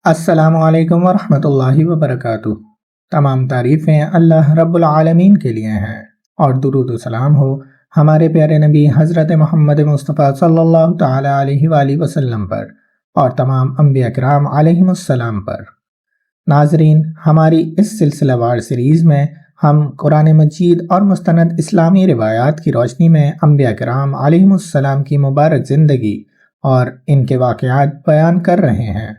السلام علیکم ورحمۃ اللہ وبرکاتہ۔ تمام تعریفیں اللہ رب العالمین کے لیے ہیں، اور درود و سلام ہو ہمارے پیارے نبی حضرت محمد مصطفیٰ صلی اللہ تعالیٰ علیہ وآلہ وسلم پر اور تمام انبیاء کرام علیہم السلام پر۔ ناظرین، ہماری اس سلسلہ وار سیریز میں ہم قرآن مجید اور مستند اسلامی روایات کی روشنی میں انبیاء کرام علیہم السلام کی مبارک زندگی اور ان کے واقعات بیان کر رہے ہیں۔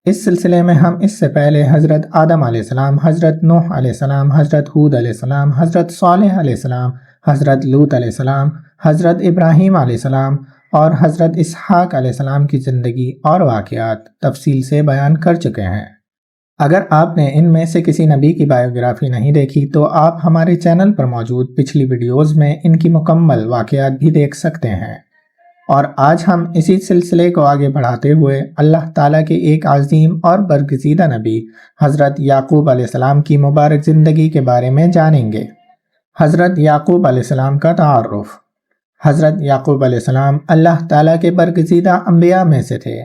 اس سلسلے میں ہم اس سے پہلے حضرت آدم علیہ السلام، حضرت نوح علیہ السلام، حضرت ہود علیہ السلام، حضرت صالح علیہ السلام، حضرت لوط علیہ السلام، حضرت ابراہیم علیہ السلام اور حضرت اسحاق علیہ السلام کی زندگی اور واقعات تفصیل سے بیان کر چکے ہیں۔ اگر آپ نے ان میں سے کسی نبی کی بائیوگرافی نہیں دیکھی تو آپ ہمارے چینل پر موجود پچھلی ویڈیوز میں ان کی مکمل واقعات بھی دیکھ سکتے ہیں۔ اور آج ہم اسی سلسلے کو آگے بڑھاتے ہوئے اللہ تعالیٰ کے ایک عظیم اور برگزیدہ نبی حضرت یعقوب علیہ السلام کی مبارک زندگی کے بارے میں جانیں گے۔ حضرت یعقوب علیہ السلام کا تعارف۔ حضرت یعقوب علیہ السلام اللہ تعالیٰ کے برگزیدہ انبیاء میں سے تھے۔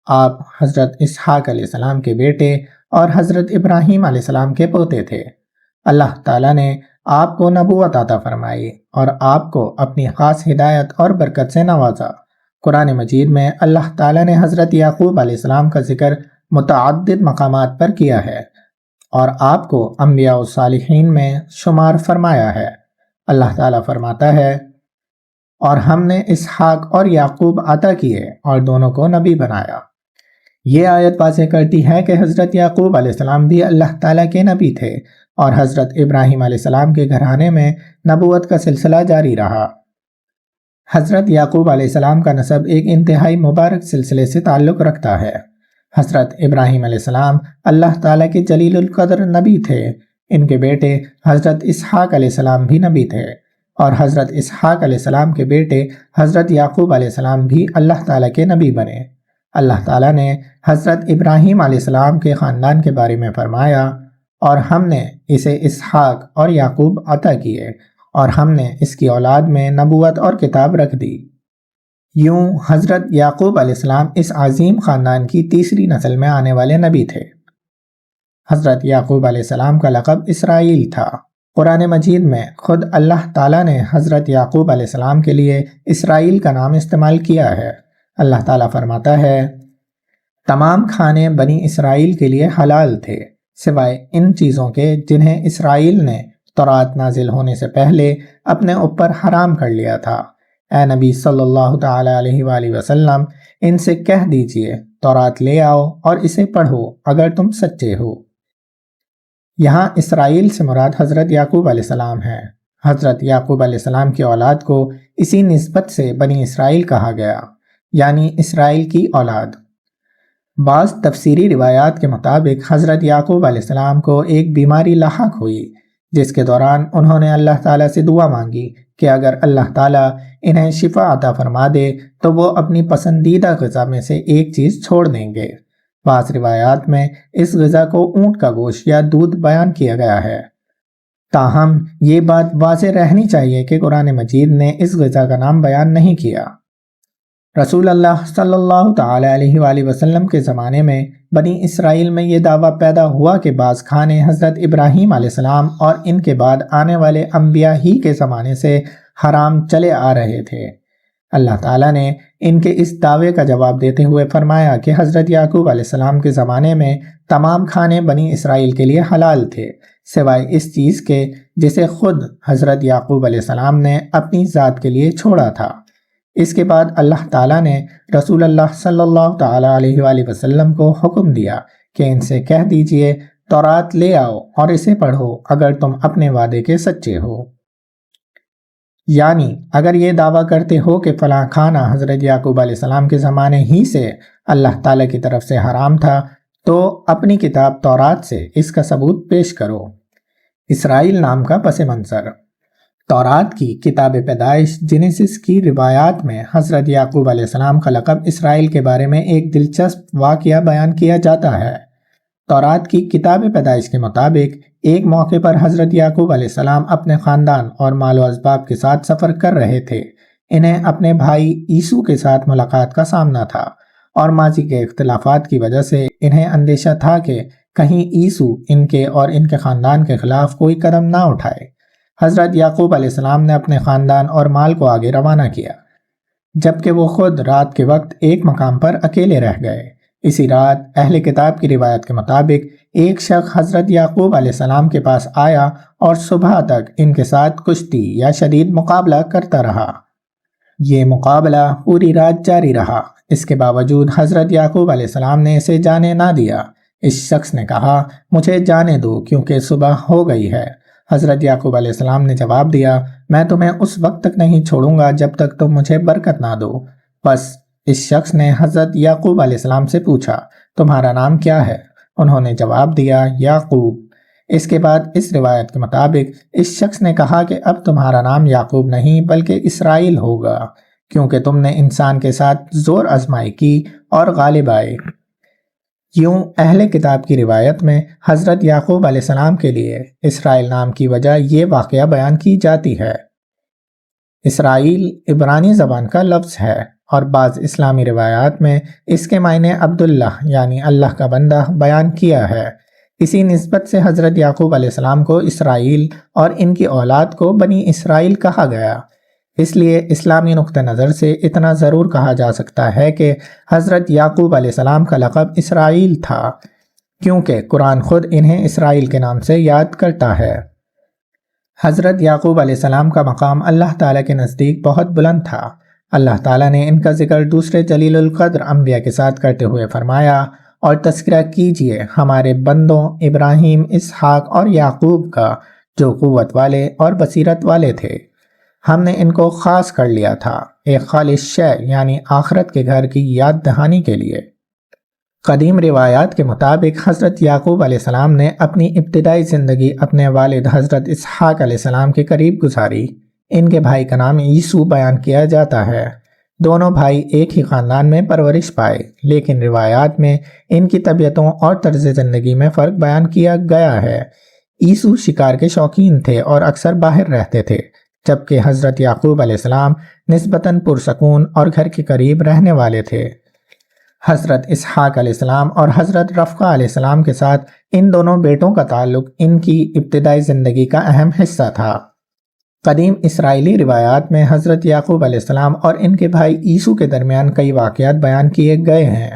آپ حضرت اسحاق علیہ السلام کے بیٹے اور حضرت ابراہیم علیہ السلام کے پوتے تھے۔ اللہ تعالیٰ نے آپ کو نبوت عطا فرمائی اور آپ کو اپنی خاص ہدایت اور برکت سے نوازا۔ قرآن مجید میں اللہ تعالیٰ نے حضرت یعقوب علیہ السلام کا ذکر متعدد مقامات پر کیا ہے اور آپ کو انبیاء و صالحین میں شمار فرمایا ہے۔ اللہ تعالیٰ فرماتا ہے، اور ہم نے اسحاق اور یعقوب عطا کیے اور دونوں کو نبی بنایا۔ یہ آیت واضح کرتی ہے کہ حضرت یعقوب علیہ السلام بھی اللہ تعالیٰ کے نبی تھے اور حضرت ابراہیم علیہ السلام کے گھرانے میں نبوت کا سلسلہ جاری رہا۔ حضرت یعقوب علیہ السلام کا نسب ایک انتہائی مبارک سلسلے سے تعلق رکھتا ہے۔ حضرت ابراہیم علیہ السلام اللہ تعالیٰ کے جلیل القدر نبی تھے۔ ان کے بیٹے حضرت اسحاق علیہ السلام بھی نبی تھے، اور حضرت اسحاق علیہ السلام کے بیٹے حضرت یعقوب علیہ السلام بھی اللہ تعالیٰ کے نبی بنے۔ اللہ تعالیٰ نے حضرت ابراہیم علیہ السلام کے خاندان کے بارے میں فرمایا، اور ہم نے اسے اسحاق اور یعقوب عطا کیے اور ہم نے اس کی اولاد میں نبوت اور کتاب رکھ دی۔ یوں حضرت یعقوب علیہ السلام اس عظیم خاندان کی تیسری نسل میں آنے والے نبی تھے۔ حضرت یعقوب علیہ السلام کا لقب اسرائیل تھا۔ قرآن مجید میں خود اللہ تعالیٰ نے حضرت یعقوب علیہ السلام کے لیے اسرائیل کا نام استعمال کیا ہے۔ اللہ تعالیٰ فرماتا ہے، تمام کھانے بنی اسرائیل کے لیے حلال تھے سوائے ان چیزوں کے جنہیں اسرائیل نے تورات نازل ہونے سے پہلے اپنے اوپر حرام کر لیا تھا۔ اے نبی صلی اللہ تعالیٰ علیہ وآلہ وسلم، ان سے کہہ دیجئے تورات لے آؤ اور اسے پڑھو اگر تم سچے ہو۔ یہاں اسرائیل سے مراد حضرت یعقوب علیہ السلام ہے۔ حضرت یعقوب علیہ السلام کی اولاد کو اسی نسبت سے بنی اسرائیل کہا گیا، یعنی اسرائیل کی اولاد۔ بعض تفسیری روایات کے مطابق حضرت یعقوب علیہ السلام کو ایک بیماری لاحق ہوئی، جس کے دوران انہوں نے اللہ تعالیٰ سے دعا مانگی کہ اگر اللہ تعالیٰ انہیں شفا عطا فرما دے تو وہ اپنی پسندیدہ غذا میں سے ایک چیز چھوڑ دیں گے۔ بعض روایات میں اس غذا کو اونٹ کا گوشت یا دودھ بیان کیا گیا ہے۔ تاہم یہ بات واضح رہنی چاہیے کہ قرآن مجید نے اس غذا کا نام بیان نہیں کیا۔ رسول اللہ صلی اللہ تعالیٰ علیہ وآلہ وسلم کے زمانے میں بنی اسرائیل میں یہ دعویٰ پیدا ہوا کہ بعض کھانے حضرت ابراہیم علیہ السلام اور ان کے بعد آنے والے انبیاء ہی کے زمانے سے حرام چلے آ رہے تھے۔ اللہ تعالیٰ نے ان کے اس دعوے کا جواب دیتے ہوئے فرمایا کہ حضرت یعقوب علیہ السلام کے زمانے میں تمام کھانے بنی اسرائیل کے لیے حلال تھے سوائے اس چیز کے جسے خود حضرت یعقوب علیہ السلام نے اپنی ذات کے لیے چھوڑا تھا۔ اس کے بعد اللہ تعالیٰ نے رسول اللہ صلی اللہ تعالیٰ علیہ وآلہ وسلم کو حکم دیا کہ ان سے کہہ دیجئے تورات لے آؤ اور اسے پڑھو اگر تم اپنے وعدے کے سچے ہو۔ یعنی اگر یہ دعویٰ کرتے ہو کہ فلاں کھانا حضرت یعقوب علیہ السلام کے زمانے ہی سے اللہ تعالیٰ کی طرف سے حرام تھا تو اپنی کتاب تورات سے اس کا ثبوت پیش کرو۔ اسرائیل نام کا پس منظر۔ تورات کی کتاب پیدائش جینیسس کی روایات میں حضرت یعقوب علیہ السلام کا لقب اسرائیل کے بارے میں ایک دلچسپ واقعہ بیان کیا جاتا ہے۔ تورات کی کتاب پیدائش کے مطابق ایک موقع پر حضرت یعقوب علیہ السلام اپنے خاندان اور مال و اسباب کے ساتھ سفر کر رہے تھے۔ انہیں اپنے بھائی عیسو کے ساتھ ملاقات کا سامنا تھا اور ماضی کے اختلافات کی وجہ سے انہیں اندیشہ تھا کہ کہیں عیسو ان کے اور ان کے خاندان کے خلاف کوئی قدم نہ اٹھائے۔ حضرت یعقوب علیہ السلام نے اپنے خاندان اور مال کو آگے روانہ کیا، جبکہ وہ خود رات کے وقت ایک مقام پر اکیلے رہ گئے۔ اسی رات اہل کتاب کی روایت کے مطابق ایک شخص حضرت یعقوب علیہ السلام کے پاس آیا اور صبح تک ان کے ساتھ کشتی یا شدید مقابلہ کرتا رہا۔ یہ مقابلہ پوری رات جاری رہا۔ اس کے باوجود حضرت یعقوب علیہ السلام نے اسے جانے نہ دیا۔ اس شخص نے کہا، مجھے جانے دو کیونکہ صبح ہو گئی ہے۔ حضرت یعقوب علیہ السلام نے جواب دیا، میں تمہیں اس وقت تک نہیں چھوڑوں گا جب تک تم مجھے برکت نہ دو۔ بس اس شخص نے حضرت یعقوب علیہ السلام سے پوچھا، تمہارا نام کیا ہے؟ انہوں نے جواب دیا، یعقوب۔ اس کے بعد اس روایت کے مطابق اس شخص نے کہا کہ اب تمہارا نام یعقوب نہیں بلکہ اسرائیل ہوگا، کیونکہ تم نے انسان کے ساتھ زور آزمائی کی اور غالب آئے۔ یوں اہل کتاب کی روایت میں حضرت یعقوب علیہ السلام کے لیے اسرائیل نام کی وجہ یہ واقعہ بیان کی جاتی ہے۔ اسرائیل عبرانی زبان کا لفظ ہے اور بعض اسلامی روایات میں اس کے معنی عبداللہ یعنی اللہ کا بندہ بیان کیا ہے۔ اسی نسبت سے حضرت یعقوب علیہ السلام کو اسرائیل اور ان کی اولاد کو بنی اسرائیل کہا گیا۔ اس لیے اسلامی نقطہ نظر سے اتنا ضرور کہا جا سکتا ہے کہ حضرت یعقوب علیہ السلام کا لقب اسرائیل تھا، کیونکہ قرآن خود انہیں اسرائیل کے نام سے یاد کرتا ہے۔ حضرت یعقوب علیہ السلام کا مقام اللہ تعالیٰ کے نزدیک بہت بلند تھا۔ اللہ تعالیٰ نے ان کا ذکر دوسرے جلیل القدر انبیاء کے ساتھ کرتے ہوئے فرمایا، اور تذکرہ کیجئے ہمارے بندوں ابراہیم، اسحاق اور یعقوب کا، جو قوت والے اور بصیرت والے تھے۔ ہم نے ان کو خاص کر لیا تھا ایک خالص شے یعنی آخرت کے گھر کی یاد دہانی کے لیے۔ قدیم روایات کے مطابق حضرت یعقوب علیہ السلام نے اپنی ابتدائی زندگی اپنے والد حضرت اسحاق علیہ السلام کے قریب گزاری۔ ان کے بھائی کا نام عیسو بیان کیا جاتا ہے۔ دونوں بھائی ایک ہی خاندان میں پرورش پائے، لیکن روایات میں ان کی طبیعتوں اور طرز زندگی میں فرق بیان کیا گیا ہے۔ عیسو شکار کے شوقین تھے اور اکثر باہر رہتے تھے، جبکہ حضرت یعقوب علیہ السلام نسبتاً پرسکون اور گھر کے قریب رہنے والے تھے۔ حضرت اسحاق علیہ السلام اور حضرت رفقہ علیہ السلام کے ساتھ ان دونوں بیٹوں کا تعلق ان کی ابتدائی زندگی کا اہم حصہ تھا۔ قدیم اسرائیلی روایات میں حضرت یعقوب علیہ السلام اور ان کے بھائی عیسو کے درمیان کئی واقعات بیان کیے گئے ہیں۔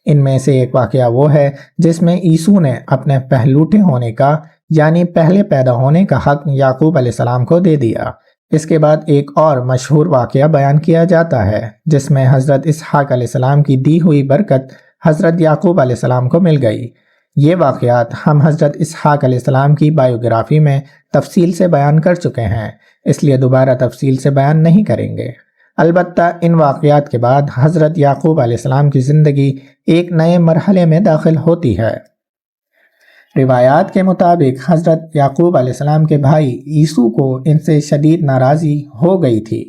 ان میں سے ایک واقعہ وہ ہے جس میں عیسو نے اپنے پہلوٹے ہونے کا یعنی پہلے پیدا ہونے کا حق یعقوب علیہ السلام کو دے دیا۔ اس کے بعد ایک اور مشہور واقعہ بیان کیا جاتا ہے جس میں حضرت اسحاق علیہ السلام کی دی ہوئی برکت حضرت یعقوب علیہ السلام کو مل گئی۔ یہ واقعات ہم حضرت اسحاق علیہ السلام کی بائیوگرافی میں تفصیل سے بیان کر چکے ہیں، اس لیے دوبارہ تفصیل سے بیان نہیں کریں گے۔ البتہ ان واقعات کے بعد حضرت یعقوب علیہ السلام کی زندگی ایک نئے مرحلے میں داخل ہوتی ہے۔ روایات کے مطابق حضرت یعقوب علیہ السلام کے بھائی عیسو کو ان سے شدید ناراضی ہو گئی تھی۔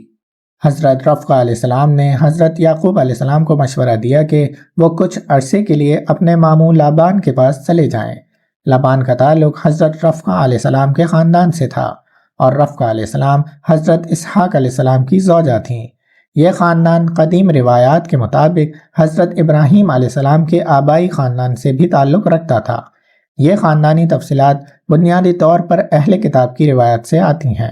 حضرت رفقہ علیہ السلام نے حضرت یعقوب علیہ السلام کو مشورہ دیا کہ وہ کچھ عرصے کے لیے اپنے ماموں لابان کے پاس چلے جائیں۔ لابان کا تعلق حضرت رفقہ علیہ السلام کے خاندان سے تھا اور رفقہ علیہ السلام حضرت اسحاق علیہ السلام کی زوجہ تھیں۔ یہ خاندان قدیم روایات کے مطابق حضرت ابراہیم علیہ السلام کے آبائی خاندان سے بھی تعلق رکھتا تھا۔ یہ خاندانی تفصیلات بنیادی طور پر اہل کتاب کی روایت سے آتی ہیں۔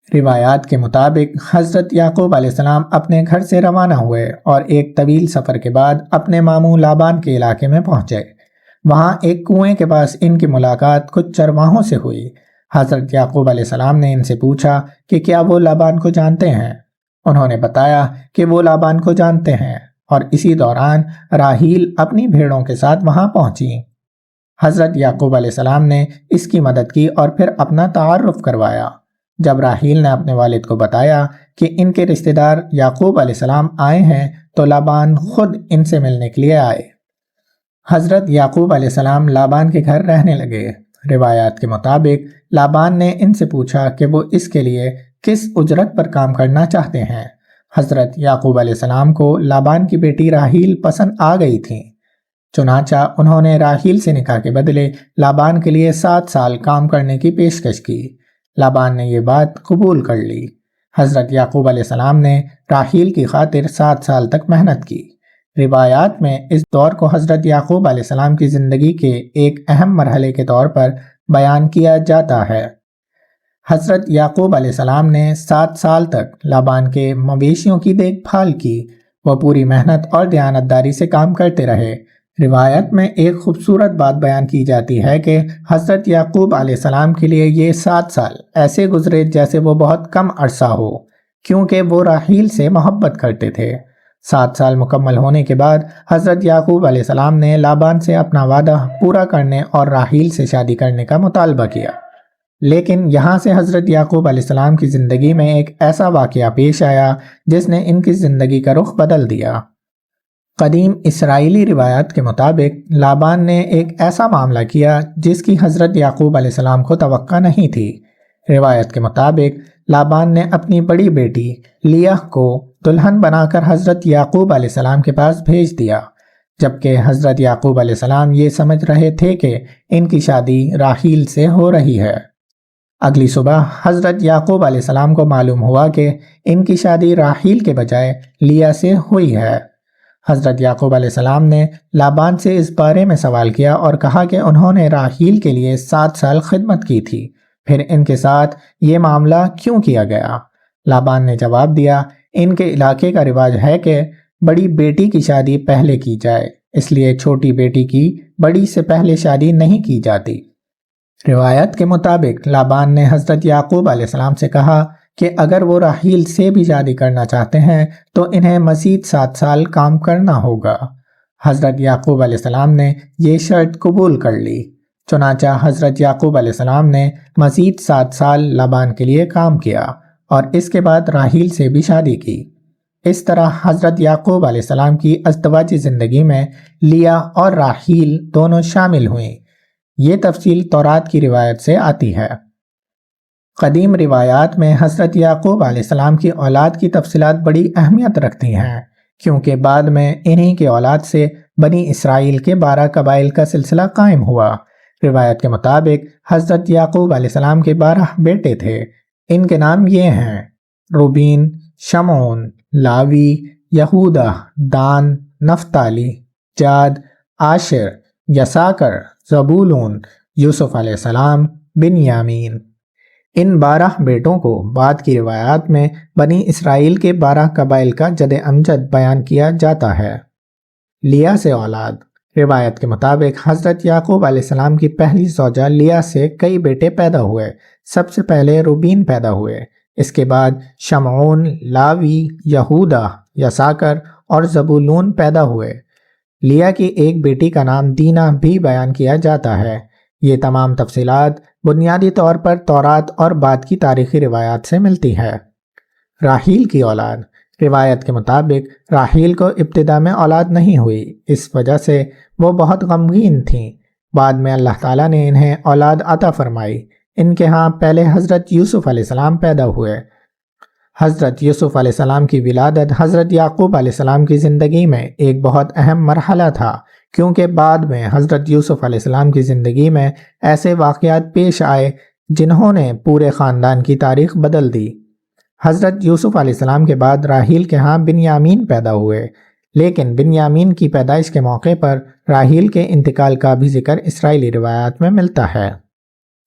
روایات کے مطابق حضرت یعقوب علیہ السلام اپنے گھر سے روانہ ہوئے اور ایک طویل سفر کے بعد اپنے ماموں لابان کے علاقے میں پہنچے۔ وہاں ایک کنویں کے پاس ان کی ملاقات کچھ چرواہوں سے ہوئی۔ حضرت یعقوب علیہ السلام نے ان سے پوچھا کہ کیا وہ لابان کو جانتے ہیں؟ انہوں نے بتایا کہ وہ لابان کو جانتے ہیں، اور اسی دوران راحیل اپنی بھیڑوں کے ساتھ وہاں پہنچی۔ حضرت یعقوب علیہ السلام نے اس کی مدد کی اور پھر اپنا تعارف کروایا۔ جب راحیل نے اپنے والد کو بتایا کہ ان کے رشتہ دار یعقوب علیہ السلام آئے ہیں تو لابان خود ان سے ملنے کے لیے آئے۔ حضرت یعقوب علیہ السلام لابان کے گھر رہنے لگے۔ روایات کے مطابق لابان نے ان سے پوچھا کہ وہ اس کے لیے کس اجرت پر کام کرنا چاہتے ہیں۔ حضرت یعقوب علیہ السلام کو لابان کی بیٹی راحیل پسند آ گئی تھی، چنانچہ انہوں نے راحیل سے نکاح کے بدلے لابان کے لیے 7 سال کام کرنے کی پیشکش کی۔ لابان نے یہ بات قبول کر لی۔ حضرت یعقوب علیہ السلام نے راحیل کی خاطر 7 سال تک محنت کی۔ روایات میں اس دور کو حضرت یعقوب علیہ السلام کی زندگی کے ایک اہم مرحلے کے طور پر بیان کیا جاتا ہے۔ حضرت یعقوب علیہ السلام نے 7 سال تک لابان کے مویشیوں کی دیکھ بھال کی۔ وہ پوری محنت اور دیانتداری سے کام کرتے رہے۔ روایت میں ایک خوبصورت بات بیان کی جاتی ہے کہ حضرت یعقوب علیہ السلام کے لیے یہ 7 سال ایسے گزرے جیسے وہ بہت کم عرصہ ہو، کیونکہ وہ راحیل سے محبت کرتے تھے۔ 7 سال مکمل ہونے کے بعد حضرت یعقوب علیہ السلام نے لابان سے اپنا وعدہ پورا کرنے اور راحیل سے شادی کرنے کا مطالبہ کیا، لیکن یہاں سے حضرت یعقوب علیہ السلام کی زندگی میں ایک ایسا واقعہ پیش آیا جس نے ان کی زندگی کا رخ بدل دیا۔ قدیم اسرائیلی روایات کے مطابق لابان نے ایک ایسا معاملہ کیا جس کی حضرت یعقوب علیہ السلام کو توقع نہیں تھی۔ روایت کے مطابق لابان نے اپنی بڑی بیٹی لیہ کو دلہن بنا کر حضرت یعقوب علیہ السلام کے پاس بھیج دیا، جبکہ حضرت یعقوب علیہ السلام یہ سمجھ رہے تھے کہ ان کی شادی راحیل سے ہو رہی ہے۔ اگلی صبح حضرت یعقوب علیہ السلام کو معلوم ہوا کہ ان کی شادی راحیل کے بجائے لیہ سے ہوئی ہے۔ حضرت یعقوب علیہ السلام نے لابان سے اس بارے میں سوال کیا اور کہا کہ انہوں نے راحیل کے لیے 7 سال خدمت کی تھی، پھر ان کے ساتھ یہ معاملہ کیوں کیا گیا؟ لابان نے جواب دیا، ان کے علاقے کا رواج ہے کہ بڑی بیٹی کی شادی پہلے کی جائے، اس لیے چھوٹی بیٹی کی بڑی سے پہلے شادی نہیں کی جاتی۔ روایت کے مطابق لابان نے حضرت یعقوب علیہ السلام سے کہا کہ اگر وہ راحیل سے بھی شادی کرنا چاہتے ہیں تو انہیں مزید 7 سال کام کرنا ہوگا۔ حضرت یعقوب علیہ السلام نے یہ شرط قبول کر لی۔ چنانچہ حضرت یعقوب علیہ السلام نے مزید 7 سال لابان کے لیے کام کیا اور اس کے بعد راحیل سے بھی شادی کی۔ اس طرح حضرت یعقوب علیہ السلام کی ازدواجی زندگی میں لیہ اور راحیل دونوں شامل ہوئیں۔ یہ تفصیل تورات کی روایت سے آتی ہے۔ قدیم روایات میں حضرت یعقوب علیہ السلام کی اولاد کی تفصیلات بڑی اہمیت رکھتی ہیں، کیونکہ بعد میں انہی کی اولاد سے بنی اسرائیل کے 12 قبائل کا سلسلہ قائم ہوا۔ روایت کے مطابق حضرت یعقوب علیہ السلام کے 12 بیٹے تھے۔ ان کے نام یہ ہیں: روبین، شمعون، لاوی، یہودا، دان، نفتالی، جاد، آشر، یساکر، زبولون، یوسف علیہ السلام، بنیامین۔ ان 12 بیٹوں کو بعد کی روایات میں بنی اسرائیل کے 12 قبائل کا جد امجد بیان کیا جاتا ہے۔ لیہ سے اولاد۔ روایت کے مطابق حضرت یعقوب علیہ السلام کی پہلی زوجہ لیہ سے کئی بیٹے پیدا ہوئے۔ سب سے پہلے روبین پیدا ہوئے، اس کے بعد شمعون، لاوی، یہودا، یساکر اور زبولون پیدا ہوئے۔ لیہ کی ایک بیٹی کا نام دینا بھی بیان کیا جاتا ہے۔ یہ تمام تفصیلات بنیادی طور پر تورات اور بعد کی تاریخی روایات سے ملتی ہے۔ راحیل کی اولاد۔ روایت کے مطابق راحیل کو ابتدا میں اولاد نہیں ہوئی، اس وجہ سے وہ بہت غمگین تھیں۔ بعد میں اللہ تعالیٰ نے انہیں اولاد عطا فرمائی۔ ان کے ہاں پہلے حضرت یوسف علیہ السلام پیدا ہوئے۔ حضرت یوسف علیہ السلام کی ولادت حضرت یعقوب علیہ السلام کی زندگی میں ایک بہت اہم مرحلہ تھا، کیونکہ بعد میں حضرت یوسف علیہ السلام کی زندگی میں ایسے واقعات پیش آئے جنہوں نے پورے خاندان کی تاریخ بدل دی۔ حضرت یوسف علیہ السلام کے بعد راحیل کے ہاں بنیامین پیدا ہوئے، لیکن بنیامین کی پیدائش کے موقع پر راحیل کے انتقال کا بھی ذکر اسرائیلی روایات میں ملتا ہے۔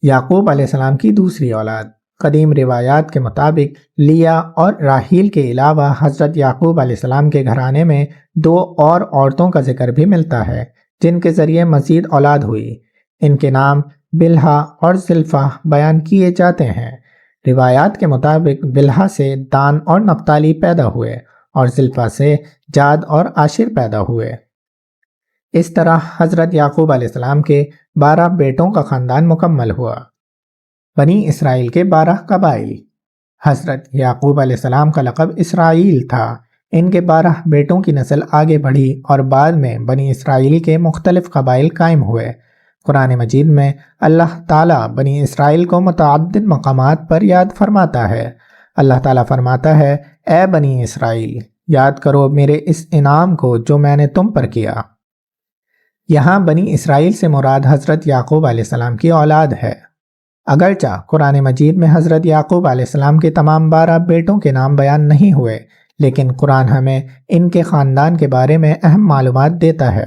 یعقوب علیہ السلام کی دوسری اولاد۔ قدیم روایات کے مطابق لیہ اور راحیل کے علاوہ حضرت یعقوب علیہ السلام کے گھرانے میں 2 اور عورتوں کا ذکر بھی ملتا ہے جن کے ذریعے مزید اولاد ہوئی۔ ان کے نام بلہا اور زلفا بیان کیے جاتے ہیں۔ روایات کے مطابق بلہا سے دان اور نفتالی پیدا ہوئے اور زلفا سے جاد اور عاشر پیدا ہوئے۔ اس طرح حضرت یعقوب علیہ السلام کے 12 بیٹوں کا خاندان مکمل ہوا۔ بنی اسرائیل کے 12 قبائل۔ حضرت یعقوب علیہ السلام کا لقب اسرائیل تھا۔ ان کے 12 بیٹوں کی نسل آگے بڑھی اور بعد میں بنی اسرائیل کے مختلف قبائل قائم ہوئے۔ قرآن مجید میں اللہ تعالیٰ بنی اسرائیل کو متعدد مقامات پر یاد فرماتا ہے۔ اللہ تعالیٰ فرماتا ہے، اے بنی اسرائیل، یاد کرو میرے اس انعام کو جو میں نے تم پر کیا۔ یہاں بنی اسرائیل سے مراد حضرت یعقوب علیہ السلام کی اولاد ہے۔ اگرچہ قرآن مجید میں حضرت یعقوب علیہ السلام کے تمام 12 بیٹوں کے نام بیان نہیں ہوئے، لیکن قرآن ہمیں ان کے خاندان کے بارے میں اہم معلومات دیتا ہے۔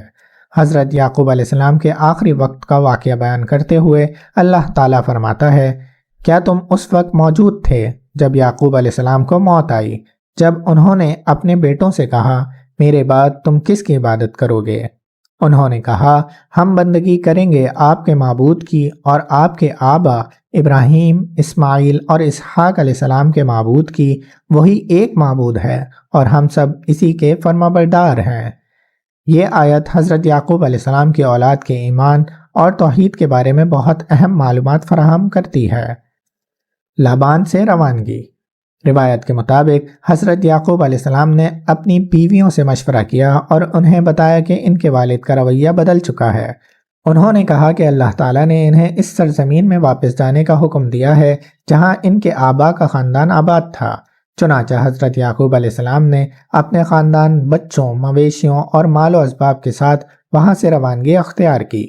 حضرت یعقوب علیہ السلام کے آخری وقت کا واقعہ بیان کرتے ہوئے اللہ تعالیٰ فرماتا ہے، کیا تم اس وقت موجود تھے جب یعقوب علیہ السلام کو موت آئی، جب انہوں نے اپنے بیٹوں سے کہا میرے بعد تم کس کی عبادت کرو گے؟ انہوں نے کہا ہم بندگی کریں گے آپ کے معبود کی اور آپ کے آبا ابراہیم، اسماعیل اور اسحاق علیہ السلام کے معبود کی، وہی ایک معبود ہے اور ہم سب اسی کے فرمانبردار ہیں۔ یہ آیت حضرت یعقوب علیہ السلام کی اولاد کے ایمان اور توحید کے بارے میں بہت اہم معلومات فراہم کرتی ہے۔ لابان سے روانگی۔ روایت کے مطابق حضرت یعقوب علیہ السلام نے اپنی بیویوں سے مشورہ کیا اور انہیں بتایا کہ ان کے والد کا رویہ بدل چکا ہے۔ انہوں نے کہا کہ اللہ تعالیٰ نے انہیں اس سرزمین میں واپس جانے کا حکم دیا ہے جہاں ان کے آبا کا خاندان آباد تھا۔ چنانچہ حضرت یعقوب علیہ السلام نے اپنے خاندان، بچوں، مویشیوں اور مال و اسباب کے ساتھ وہاں سے روانگی اختیار کی۔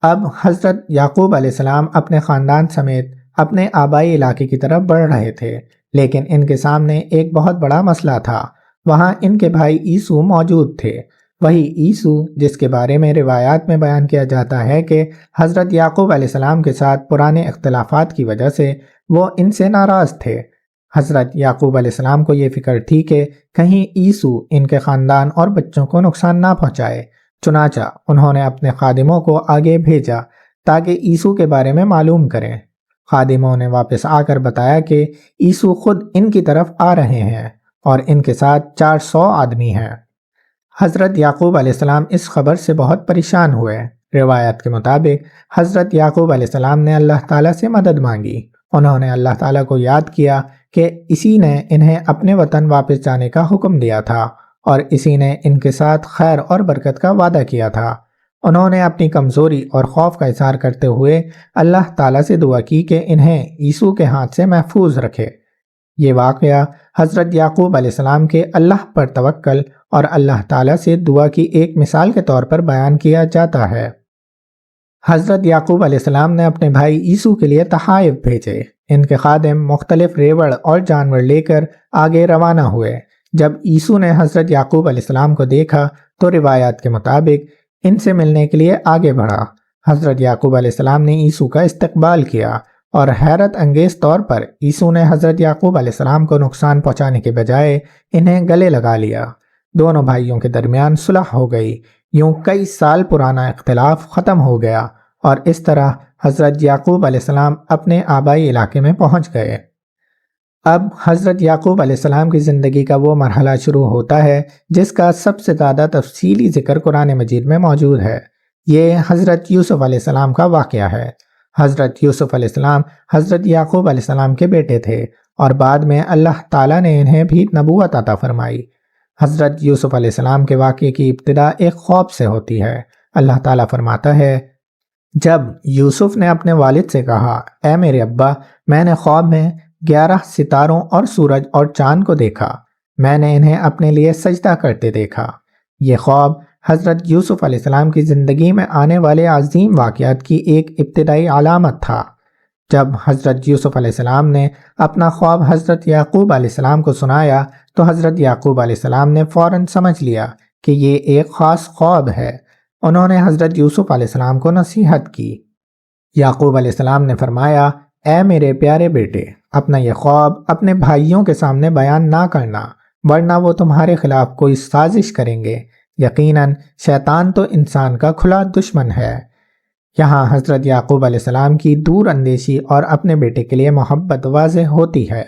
اب حضرت یعقوب علیہ السلام اپنے خاندان سمیت اپنے آبائی علاقے کی طرف بڑھ رہے تھے، لیکن ان کے سامنے ایک بہت بڑا مسئلہ تھا۔ وہاں ان کے بھائی عیسو موجود تھے، وہی عیسو جس کے بارے میں روایات میں بیان کیا جاتا ہے کہ حضرت یعقوب علیہ السلام کے ساتھ پرانے اختلافات کی وجہ سے وہ ان سے ناراض تھے۔ حضرت یعقوب علیہ السلام کو یہ فکر تھی کہ کہیں عیسو ان کے خاندان اور بچوں کو نقصان نہ پہنچائے، چنانچہ انہوں نے اپنے خادموں کو آگے بھیجا تاکہ عیسو کے بارے میں معلوم کریں۔ خادموں نے واپس آ کر بتایا کہ عیسو خود ان کی طرف آ رہے ہیں اور ان کے ساتھ 400 آدمی ہیں۔ حضرت یعقوب علیہ السلام اس خبر سے بہت پریشان ہوئے۔ روایت کے مطابق حضرت یعقوب علیہ السلام نے اللہ تعالیٰ سے مدد مانگی۔ انہوں نے اللہ تعالیٰ کو یاد کیا کہ اسی نے انہیں اپنے وطن واپس جانے کا حکم دیا تھا اور اسی نے ان کے ساتھ خیر اور برکت کا وعدہ کیا تھا۔ انہوں نے اپنی کمزوری اور خوف کا اظہار کرتے ہوئے اللہ تعالیٰ سے دعا کی کہ انہیں عیسو کے ہاتھ سے محفوظ رکھے۔ یہ واقعہ حضرت یعقوب علیہ السلام کے اللہ پر توکل اور اللہ تعالیٰ سے دعا کی ایک مثال کے طور پر بیان کیا جاتا ہے۔ حضرت یعقوب علیہ السلام نے اپنے بھائی عیسو کے لیے تحائف بھیجے۔ ان کے خادم مختلف ریوڑ اور جانور لے کر آگے روانہ ہوئے۔ جب عیسو نے حضرت یعقوب علیہ السلام کو دیکھا تو روایات کے مطابق ان سے ملنے کے لیے آگے بڑھا۔ حضرت یعقوب علیہ السلام نے عیسو کا استقبال کیا اور حیرت انگیز طور پر عیسو نے حضرت یعقوب علیہ السلام کو نقصان پہنچانے کے بجائے انہیں گلے لگا لیا۔ دونوں بھائیوں کے درمیان صلح ہو گئی۔ یوں کئی سال پرانا اختلاف ختم ہو گیا اور اس طرح حضرت یعقوب علیہ السلام اپنے آبائی علاقے میں پہنچ گئے۔ اب حضرت یعقوب علیہ السلام کی زندگی کا وہ مرحلہ شروع ہوتا ہے جس کا سب سے زیادہ تفصیلی ذکر قرآن مجید میں موجود ہے۔ یہ حضرت یوسف علیہ السلام کا واقعہ ہے۔ حضرت یوسف علیہ السلام حضرت یعقوب علیہ السلام کے بیٹے تھے اور بعد میں اللہ تعالیٰ نے انہیں بھی نبوت عطا فرمائی۔ حضرت یوسف علیہ السلام کے واقعے کی ابتدا ایک خواب سے ہوتی ہے۔ اللہ تعالیٰ فرماتا ہے، جب یوسف نے اپنے والد سے کہا، اے میرے ابا، میں نے خواب میں 11 ستاروں اور سورج اور چاند کو دیکھا، میں نے انہیں اپنے لیے سجدہ کرتے دیکھا۔ یہ خواب حضرت یوسف علیہ السلام کی زندگی میں آنے والے عظیم واقعات کی ایک ابتدائی علامت تھا۔ جب حضرت یوسف علیہ السلام نے اپنا خواب حضرت یعقوب علیہ السلام کو سنایا تو حضرت یعقوب علیہ السلام نے فوراً سمجھ لیا کہ یہ ایک خاص خواب ہے۔ انہوں نے حضرت یوسف علیہ السلام کو نصیحت کی۔ یعقوب علیہ السلام نے فرمایا، اے میرے پیارے بیٹے، اپنا یہ خواب اپنے بھائیوں کے سامنے بیان نہ کرنا، ورنہ وہ تمہارے خلاف کوئی سازش کریں گے۔ یقیناً شیطان تو انسان کا کھلا دشمن ہے۔ یہاں حضرت یعقوب علیہ السلام کی دور اندیشی اور اپنے بیٹے کے لیے محبت واضح ہوتی ہے۔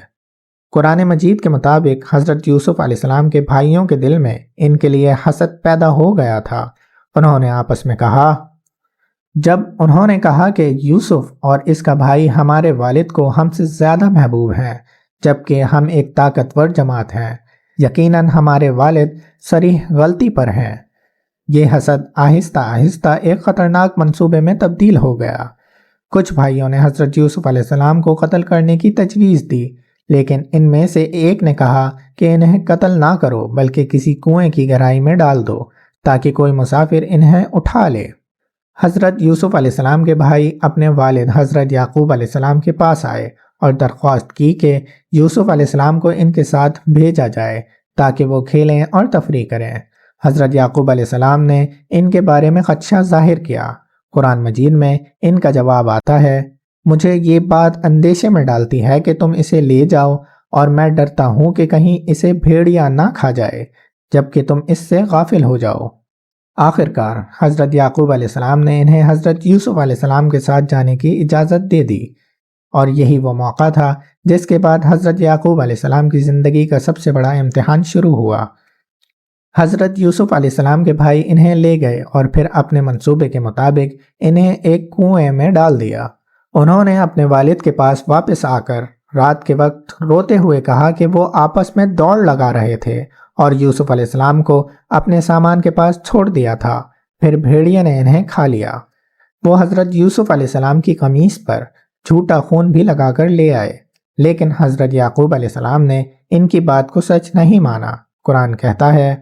قرآن مجید کے مطابق حضرت یوسف علیہ السلام کے بھائیوں کے دل میں ان کے لیے حسد پیدا ہو گیا تھا۔ انہوں نے آپس میں کہا، جب انہوں نے کہا کہ یوسف اور اس کا بھائی ہمارے والد کو ہم سے زیادہ محبوب ہیں، جبکہ ہم ایک طاقتور جماعت ہیں، یقیناً ہمارے والد صریح غلطی پر ہیں۔ یہ حسد آہستہ آہستہ ایک خطرناک منصوبے میں تبدیل ہو گیا۔ کچھ بھائیوں نے حضرت یوسف علیہ السلام کو قتل کرنے کی تجویز دی، لیکن ان میں سے ایک نے کہا کہ انہیں قتل نہ کرو بلکہ کسی کنویں کی گہرائی میں ڈال دو تاکہ کوئی مسافر انہیں اٹھا لے۔ حضرت یوسف علیہ السلام کے بھائی اپنے والد حضرت یعقوب علیہ السلام کے پاس آئے اور درخواست کی کہ یوسف علیہ السلام کو ان کے ساتھ بھیجا جائے تاکہ وہ کھیلیں اور تفریح کریں۔ حضرت یعقوب علیہ السلام نے ان کے بارے میں خدشہ ظاہر کیا۔ قرآن مجید میں ان کا جواب آتا ہے، مجھے یہ بات اندیشے میں ڈالتی ہے کہ تم اسے لے جاؤ، اور میں ڈرتا ہوں کہ کہیں اسے بھیڑیا نہ کھا جائے جبکہ تم اس سے غافل ہو جاؤ۔ آخر کار حضرت یعقوب علیہ السلام نے انہیں حضرت یوسف علیہ السلام کے ساتھ جانے کی اجازت دے دی، اور یہی وہ موقع تھا جس کے بعد حضرت یعقوب علیہ السلام کی زندگی کا سب سے بڑا امتحان شروع ہوا۔ حضرت یوسف علیہ السلام کے بھائی انہیں لے گئے اور پھر اپنے منصوبے کے مطابق انہیں ایک کنویں میں ڈال دیا۔ انہوں نے اپنے والد کے پاس واپس آ کر رات کے وقت روتے ہوئے کہا کہ وہ آپس میں دوڑ لگا رہے تھے اور یوسف علیہ السلام کو اپنے سامان کے پاس چھوڑ دیا تھا، پھر بھیڑیے نے انہیں کھا لیا۔ وہ حضرت یوسف علیہ السلام کی قمیص پر جھوٹا خون بھی لگا کر لے آئے، لیکن حضرت یعقوب علیہ السلام نے ان کی بات کو سچ نہیں مانا۔ قرآن کہتا ہے،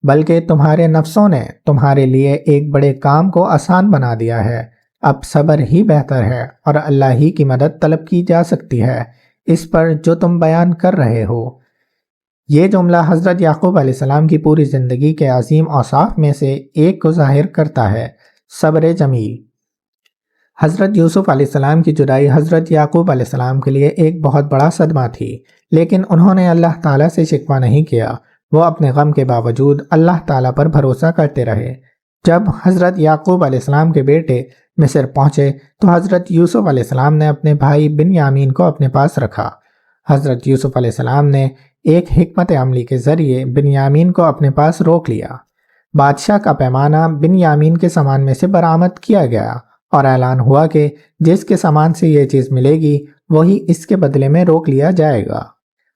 بلکہ تمہارے نفسوں نے تمہارے لیے ایک بڑے کام کو آسان بنا دیا ہے، اب صبر ہی بہتر ہے اور اللہ ہی کی مدد طلب کی جا سکتی ہے اس پر جو تم بیان کر رہے ہو۔ یہ جملہ حضرت یعقوب علیہ السلام کی پوری زندگی کے عظیم اوصاف میں سے ایک کو ظاہر کرتا ہے، صبر جمیل۔ حضرت یوسف علیہ السلام کی جدائی حضرت یعقوب علیہ السلام کے لیے ایک بہت بڑا صدمہ تھی، لیکن انہوں نے اللہ تعالیٰ سے شکوہ نہیں کیا۔ وہ اپنے غم کے باوجود اللہ تعالیٰ پر بھروسہ کرتے رہے۔ جب حضرت یعقوب علیہ السلام کے بیٹے مصر پہنچے تو حضرت یوسف علیہ السلام نے اپنے بھائی بنیامین کو اپنے پاس رکھا۔ حضرت یوسف علیہ السلام نے ایک حکمت عملی کے ذریعے بنیامین کو اپنے پاس روک لیا۔ بادشاہ کا پیمانہ بنیامین کے سامان میں سے برآمد کیا گیا اور اعلان ہوا کہ جس کے سامان سے یہ چیز ملے گی وہی اس کے بدلے میں روک لیا جائے گا۔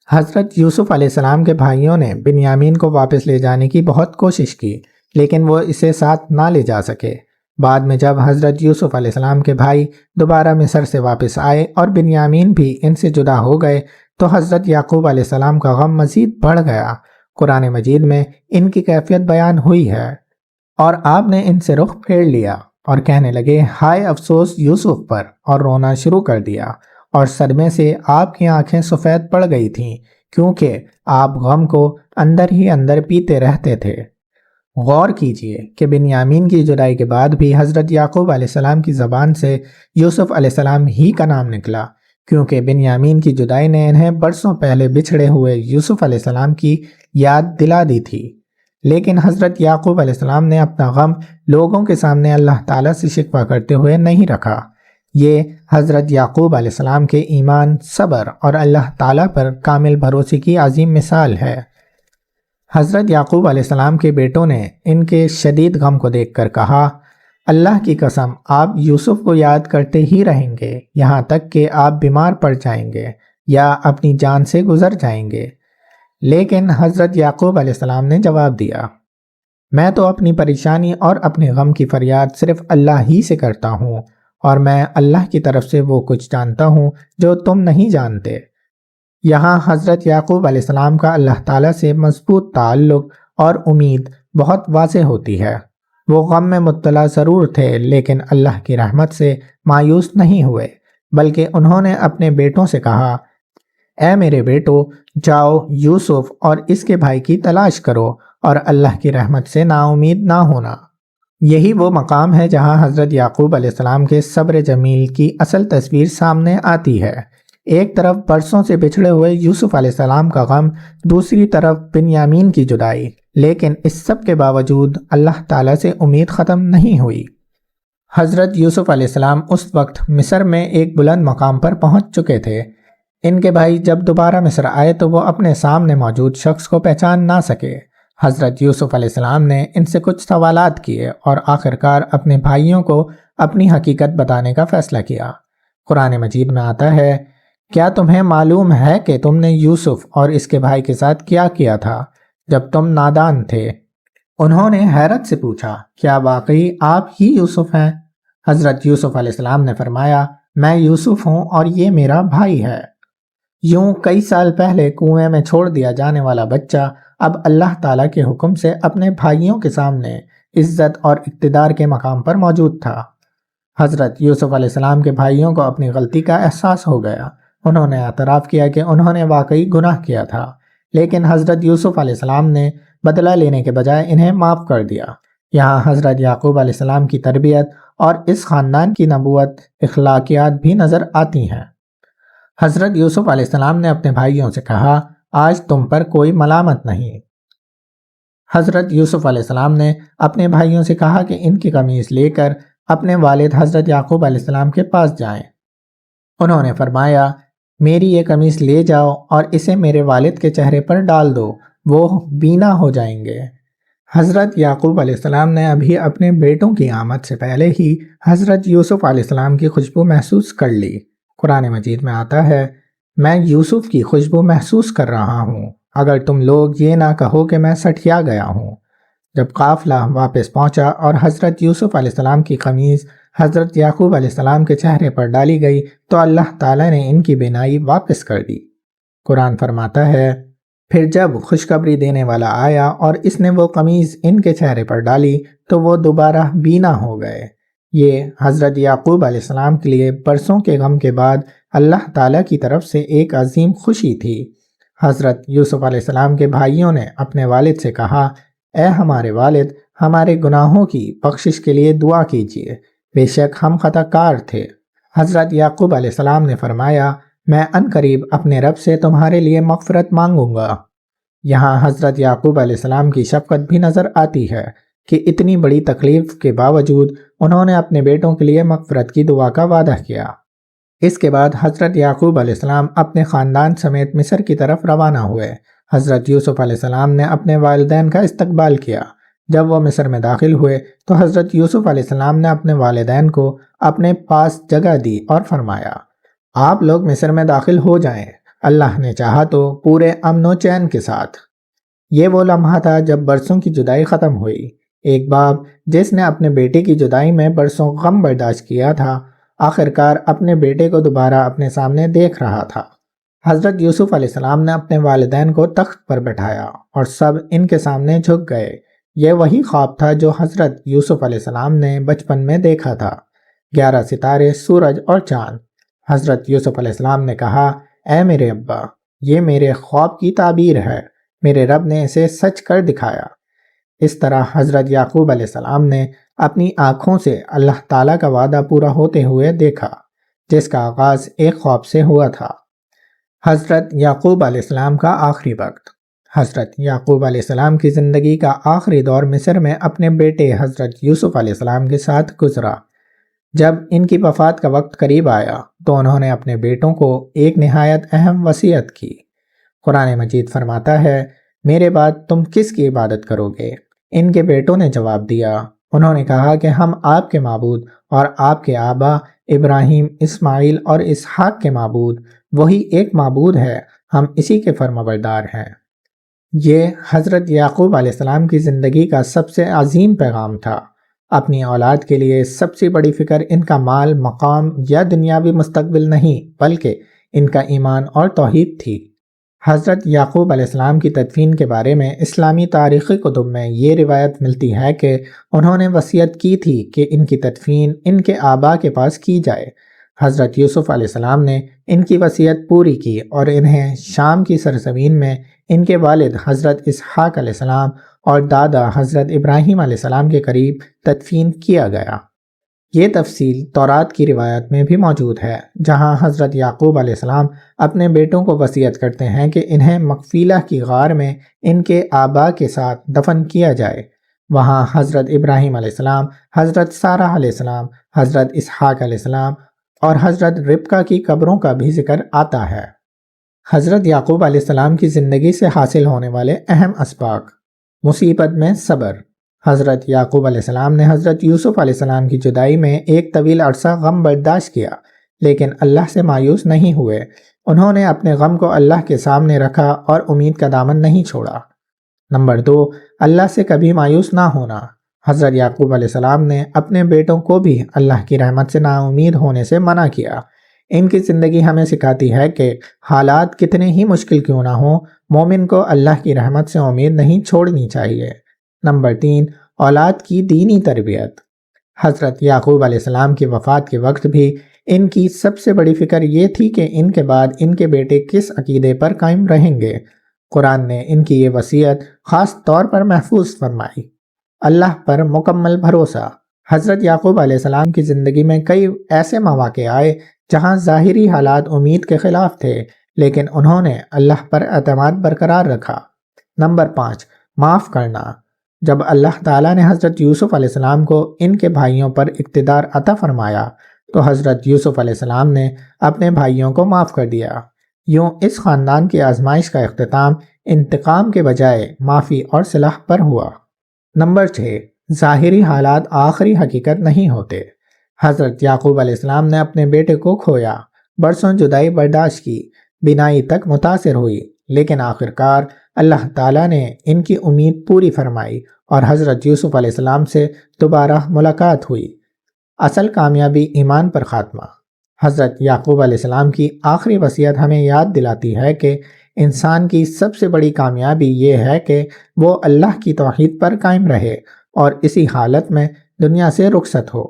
حضرت یوسف علیہ السلام کے بھائیوں نے بنیامین کو واپس لے جانے کی بہت کوشش کی، لیکن وہ اسے ساتھ نہ لے جا سکے۔ بعد میں جب حضرت یوسف علیہ السلام کے بھائی دوبارہ مصر سے واپس آئے اور بنیامین بھی ان سے جدا ہو گئے تو حضرت یعقوب علیہ السلام کا غم مزید بڑھ گیا۔ قرآن مجید میں ان کی کیفیت بیان ہوئی ہے، اور آپ نے ان سے رخ پھیر لیا اور کہنے لگے، ہائے افسوس یوسف پر، اور رونا شروع کر دیا، اور صدمے سے آپ کی آنکھیں سفید پڑ گئی تھیں کیونکہ آپ غم کو اندر ہی اندر پیتے رہتے تھے۔ غور کیجئے کہ بنیامین کی جدائی کے بعد بھی حضرت یعقوب علیہ السلام کی زبان سے یوسف علیہ السلام ہی کا نام نکلا، کیونکہ بنیامین کی جدائی نے انہیں برسوں پہلے بچھڑے ہوئے یوسف علیہ السلام کی یاد دلا دی تھی۔ لیکن حضرت یعقوب علیہ السلام نے اپنا غم لوگوں کے سامنے اللہ تعالیٰ سے شکوہ کرتے ہوئے نہیں رکھا۔ یہ حضرت یعقوب علیہ السلام کے ایمان، صبر اور اللہ تعالیٰ پر کامل بھروسے کی عظیم مثال ہے۔ حضرت یعقوب علیہ السلام کے بیٹوں نے ان کے شدید غم کو دیکھ کر کہا، اللہ کی قسم آپ یوسف کو یاد کرتے ہی رہیں گے یہاں تک کہ آپ بیمار پڑ جائیں گے یا اپنی جان سے گزر جائیں گے۔ لیکن حضرت یعقوب علیہ السلام نے جواب دیا، میں تو اپنی پریشانی اور اپنے غم کی فریاد صرف اللہ ہی سے کرتا ہوں، اور میں اللہ کی طرف سے وہ کچھ جانتا ہوں جو تم نہیں جانتے۔ یہاں حضرت یعقوب علیہ السلام کا اللہ تعالیٰ سے مضبوط تعلق اور امید بہت واضح ہوتی ہے۔ وہ غم میں مبتلا ضرور تھے لیکن اللہ کی رحمت سے مایوس نہیں ہوئے، بلکہ انہوں نے اپنے بیٹوں سے کہا، اے میرے بیٹو، جاؤ یوسف اور اس کے بھائی کی تلاش کرو اور اللہ کی رحمت سے نا امید نہ ہونا۔ یہی وہ مقام ہے جہاں حضرت یعقوب علیہ السلام کے صبر جمیل کی اصل تصویر سامنے آتی ہے۔ ایک طرف برسوں سے بچھڑے ہوئے یوسف علیہ السلام کا غم، دوسری طرف بنیامین کی جدائی، لیکن اس سب کے باوجود اللہ تعالیٰ سے امید ختم نہیں ہوئی۔ حضرت یوسف علیہ السلام اس وقت مصر میں ایک بلند مقام پر پہنچ چکے تھے۔ ان کے بھائی جب دوبارہ مصر آئے تو وہ اپنے سامنے موجود شخص کو پہچان نہ سکے۔ حضرت یوسف علیہ السلام نے ان سے کچھ سوالات کیے اور آخرکار اپنے بھائیوں کو اپنی حقیقت بتانے کا فیصلہ کیا۔ قرآن مجید میں آتا ہے، کیا تمہیں معلوم ہے کہ تم نے یوسف اور اس کے بھائی کے ساتھ کیا کیا تھا جب تم نادان تھے؟ انہوں نے حیرت سے پوچھا، کیا واقعی آپ ہی یوسف ہیں؟ حضرت یوسف علیہ السلام نے فرمایا، میں یوسف ہوں اور یہ میرا بھائی ہے۔ یوں کئی سال پہلے کنویں میں چھوڑ دیا جانے والا بچہ اب اللہ تعالیٰ کے حکم سے اپنے بھائیوں کے سامنے عزت اور اقتدار کے مقام پر موجود تھا۔ حضرت یوسف علیہ السلام کے بھائیوں کو اپنی غلطی کا احساس ہو گیا۔ انہوں نے اعتراف کیا کہ انہوں نے واقعی گناہ کیا تھا، لیکن حضرت یوسف علیہ السلام نے بدلہ لینے کے بجائے انہیں معاف کر دیا۔ یہاں حضرت یعقوب علیہ السلام کی تربیت اور اس خاندان کی نبوت اخلاقیات بھی نظر آتی ہیں۔ حضرت یوسف علیہ السلام نے اپنے بھائیوں سے کہا، آج تم پر کوئی ملامت نہیں۔ حضرت یوسف علیہ السلام نے اپنے بھائیوں سے کہا کہ ان کی قمیص لے کر اپنے والد حضرت یعقوب علیہ السلام کے پاس جائیں۔ انہوں نے فرمایا، میری یہ قمیص لے جاؤ اور اسے میرے والد کے چہرے پر ڈال دو، وہ بینا ہو جائیں گے۔ حضرت یعقوب علیہ السلام نے ابھی اپنے بیٹوں کی آمد سے پہلے ہی حضرت یوسف علیہ السلام کی خوشبو محسوس کر لی۔ قرآن مجید میں آتا ہے، میں یوسف کی خوشبو محسوس کر رہا ہوں، اگر تم لوگ یہ نہ کہو کہ میں سٹھیا گیا ہوں۔ جب قافلہ واپس پہنچا اور حضرت یوسف علیہ السلام کی قمیض حضرت یعقوب علیہ السلام کے چہرے پر ڈالی گئی تو اللہ تعالیٰ نے ان کی بینائی واپس کر دی۔ قرآن فرماتا ہے، پھر جب خوشخبری دینے والا آیا اور اس نے وہ قمیض ان کے چہرے پر ڈالی تو وہ دوبارہ بینا ہو گئے۔ یہ حضرت یعقوب علیہ السلام کے لیے برسوں کے غم کے بعد اللہ تعالیٰ کی طرف سے ایک عظیم خوشی تھی۔ حضرت یوسف علیہ السلام کے بھائیوں نے اپنے والد سے کہا، اے ہمارے والد، ہمارے گناہوں کی بخشش کے لیے دعا کیجیے، بے شک ہم خطا کار تھے۔ حضرت یعقوب علیہ السلام نے فرمایا، میں عنقریب اپنے رب سے تمہارے لیے مغفرت مانگوں گا۔ یہاں حضرت یعقوب علیہ السلام کی شفقت بھی نظر آتی ہے کہ اتنی بڑی تکلیف کے باوجود انہوں نے اپنے بیٹوں کے لیے مغفرت کی دعا کا وعدہ کیا۔ اس کے بعد حضرت یعقوب علیہ السلام اپنے خاندان سمیت مصر کی طرف روانہ ہوئے۔ حضرت یوسف علیہ السلام نے اپنے والدین کا استقبال کیا۔ جب وہ مصر میں داخل ہوئے تو حضرت یوسف علیہ السلام نے اپنے والدین کو اپنے پاس جگہ دی اور فرمایا، آپ لوگ مصر میں داخل ہو جائیں، اللہ نے چاہا تو پورے امن و چین کے ساتھ۔ یہ وہ لمحہ تھا جب برسوں کی جدائی ختم ہوئی۔ ایک باپ جس نے اپنے بیٹے کی جدائی میں برسوں غم برداشت کیا تھا، آخرکار اپنے بیٹے کو دوبارہ اپنے سامنے دیکھ رہا تھا۔ حضرت یوسف علیہ السلام نے اپنے والدین کو تخت پر بٹھایا اور سب ان کے سامنے جھک گئے۔ یہ وہی خواب تھا جو حضرت یوسف علیہ السلام نے بچپن میں دیکھا تھا، 11 ستارے، سورج اور چاند۔ حضرت یوسف علیہ السلام نے کہا، اے میرے ابا، یہ میرے خواب کی تعبیر ہے، میرے رب نے اسے سچ کر دکھایا۔ اس طرح حضرت یعقوب علیہ السلام نے اپنی آنکھوں سے اللہ تعالیٰ کا وعدہ پورا ہوتے ہوئے دیکھا، جس کا آغاز ایک خواب سے ہوا تھا۔ حضرت یعقوب علیہ السلام کا آخری وقت۔ حضرت یعقوب علیہ السلام کی زندگی کا آخری دور مصر میں اپنے بیٹے حضرت یوسف علیہ السلام کے ساتھ گزرا۔ جب ان کی وفات کا وقت قریب آیا تو انہوں نے اپنے بیٹوں کو ایک نہایت اہم وصیت کی۔ قرآن مجید فرماتا ہے، میرے بعد تم کس کی عبادت کرو گے؟ ان کے بیٹوں نے جواب دیا، انہوں نے کہا کہ ہم آپ کے معبود اور آپ کے آبا ابراہیم، اسماعیل اور اسحاق کے معبود، وہی ایک معبود ہے، ہم اسی کے فرمانبردار ہیں۔ یہ حضرت یعقوب علیہ السلام کی زندگی کا سب سے عظیم پیغام تھا۔ اپنی اولاد کے لیے سب سے بڑی فکر ان کا مال، مقام یا دنیاوی مستقبل نہیں، بلکہ ان کا ایمان اور توحید تھی۔ حضرت یعقوب علیہ السلام کی تدفین کے بارے میں اسلامی تاریخی کتب میں یہ روایت ملتی ہے کہ انہوں نے وصیت کی تھی کہ ان کی تدفین ان کے آبا کے پاس کی جائے۔ حضرت یوسف علیہ السلام نے ان کی وصیت پوری کی اور انہیں شام کی سرزمین میں ان کے والد حضرت اسحاق علیہ السلام اور دادا حضرت ابراہیم علیہ السلام کے قریب تدفین کیا گیا۔ یہ تفصیل تورات کی روایت میں بھی موجود ہے، جہاں حضرت یعقوب علیہ السلام اپنے بیٹوں کو وصیت کرتے ہیں کہ انہیں مقفیلہ کی غار میں ان کے آبا کے ساتھ دفن کیا جائے۔ وہاں حضرت ابراہیم علیہ السلام، حضرت سارہ علیہ السلام، حضرت اسحاق علیہ السلام اور حضرت ربکہ کی قبروں کا بھی ذکر آتا ہے۔ حضرت یعقوب علیہ السلام کی زندگی سے حاصل ہونے والے اہم اسباق۔ مصیبت میں صبر۔ حضرت یعقوب علیہ السلام نے حضرت یوسف علیہ السلام کی جدائی میں ایک طویل عرصہ غم برداشت کیا، لیکن اللہ سے مایوس نہیں ہوئے۔ انہوں نے اپنے غم کو اللہ کے سامنے رکھا اور امید کا دامن نہیں چھوڑا۔ نمبر 2، اللہ سے کبھی مایوس نہ ہونا۔ حضرت یعقوب علیہ السلام نے اپنے بیٹوں کو بھی اللہ کی رحمت سے نا امید ہونے سے منع کیا۔ ان کی زندگی ہمیں سکھاتی ہے کہ حالات کتنے ہی مشکل کیوں نہ ہوں، مومن کو اللہ کی رحمت سے امید نہیں چھوڑنی چاہیے۔ نمبر 3، اولاد کی دینی تربیت۔ حضرت یعقوب علیہ السلام کی وفات کے وقت بھی ان کی سب سے بڑی فکر یہ تھی کہ ان کے بعد ان کے بیٹے کس عقیدے پر قائم رہیں گے۔ قرآن نے ان کی یہ وصیت خاص طور پر محفوظ فرمائی۔ اللہ پر مکمل بھروسہ۔ حضرت یعقوب علیہ السلام کی زندگی میں کئی ایسے مواقع آئے جہاں ظاہری حالات امید کے خلاف تھے، لیکن انہوں نے اللہ پر اعتماد برقرار رکھا۔ نمبر 5، معاف کرنا۔ جب اللہ تعالیٰ نے حضرت یوسف علیہ السلام کو ان کے بھائیوں پر اقتدار عطا فرمایا تو حضرت یوسف علیہ السلام نے اپنے بھائیوں کو معاف کر دیا۔ یوں اس خاندان کی آزمائش کا اختتام انتقام کے بجائے معافی اور صلح پر ہوا۔ نمبر 6، ظاہری حالات آخری حقیقت نہیں ہوتے۔ حضرت یعقوب علیہ السلام نے اپنے بیٹے کو کھویا، برسوں جدائی برداشت کی، بینائی تک متاثر ہوئی، لیکن آخرکار اللہ تعالیٰ نے ان کی امید پوری فرمائی اور حضرت یوسف علیہ السلام سے دوبارہ ملاقات ہوئی۔ اصل کامیابی ایمان پر خاتمہ۔ حضرت یعقوب علیہ السلام کی آخری وصیت ہمیں یاد دلاتی ہے کہ انسان کی سب سے بڑی کامیابی یہ ہے کہ وہ اللہ کی توحید پر قائم رہے اور اسی حالت میں دنیا سے رخصت ہو۔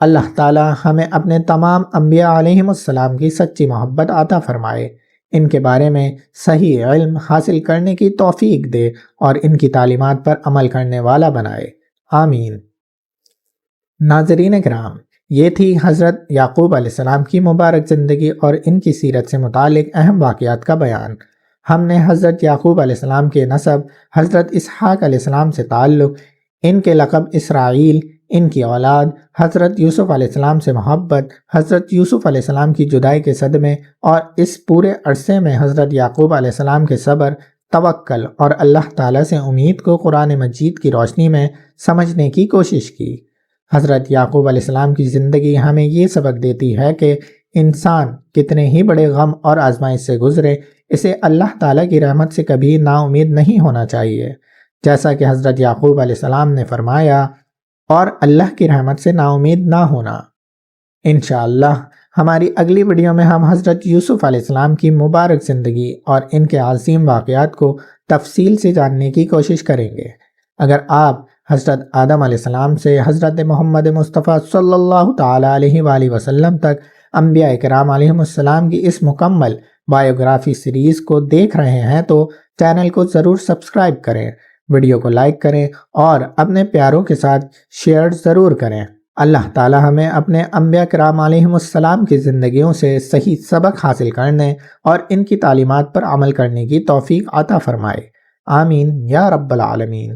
اللہ تعالی ہمیں اپنے تمام انبیاء علیہم السلام کی سچی محبت عطا فرمائے، ان کے بارے میں صحیح علم حاصل کرنے کی توفیق دے اور ان کی تعلیمات پر عمل کرنے والا بنائے، آمین۔ ناظرین کرام، یہ تھی حضرت یعقوب علیہ السلام کی مبارک زندگی اور ان کی سیرت سے متعلق اہم واقعات کا بیان۔ ہم نے حضرت یعقوب علیہ السلام کے نسب، حضرت اسحاق علیہ السلام سے تعلق، ان کے لقب اسرائیل، ان کی اولاد، حضرت یوسف علیہ السلام سے محبت، حضرت یوسف علیہ السلام کی جدائی کے صدمے اور اس پورے عرصے میں حضرت یعقوب علیہ السلام کے صبر، توکل اور اللہ تعالیٰ سے امید کو قرآن مجید کی روشنی میں سمجھنے کی کوشش کی۔ حضرت یعقوب علیہ السلام کی زندگی ہمیں یہ سبق دیتی ہے کہ انسان کتنے ہی بڑے غم اور آزمائش سے گزرے، اسے اللہ تعالیٰ کی رحمت سے کبھی نا امید نہیں ہونا چاہیے، جیسا کہ حضرت یعقوب علیہ السلام نے فرمایا، اور اللہ کی رحمت سے نا امید نہ ہونا۔ انشاءاللہ ہماری اگلی ویڈیو میں ہم حضرت یوسف علیہ السلام کی مبارک زندگی اور ان کے عظیم واقعات کو تفصیل سے جاننے کی کوشش کریں گے۔ اگر آپ حضرت آدم علیہ السلام سے حضرت محمد مصطفیٰ صلی اللہ تعالیٰ علیہ وآلہ وسلم تک انبیاء کرام علیہم السلام کی اس مکمل بایوگرافی سیریز کو دیکھ رہے ہیں تو چینل کو ضرور سبسکرائب کریں، ویڈیو کو لائک کریں اور اپنے پیاروں کے ساتھ شیئر ضرور کریں۔ اللہ تعالی ہمیں اپنے انبیاء کرام علیہم السلام کی زندگیوں سے صحیح سبق حاصل کرنے اور ان کی تعلیمات پر عمل کرنے کی توفیق عطا فرمائے، آمین یا رب العالمین۔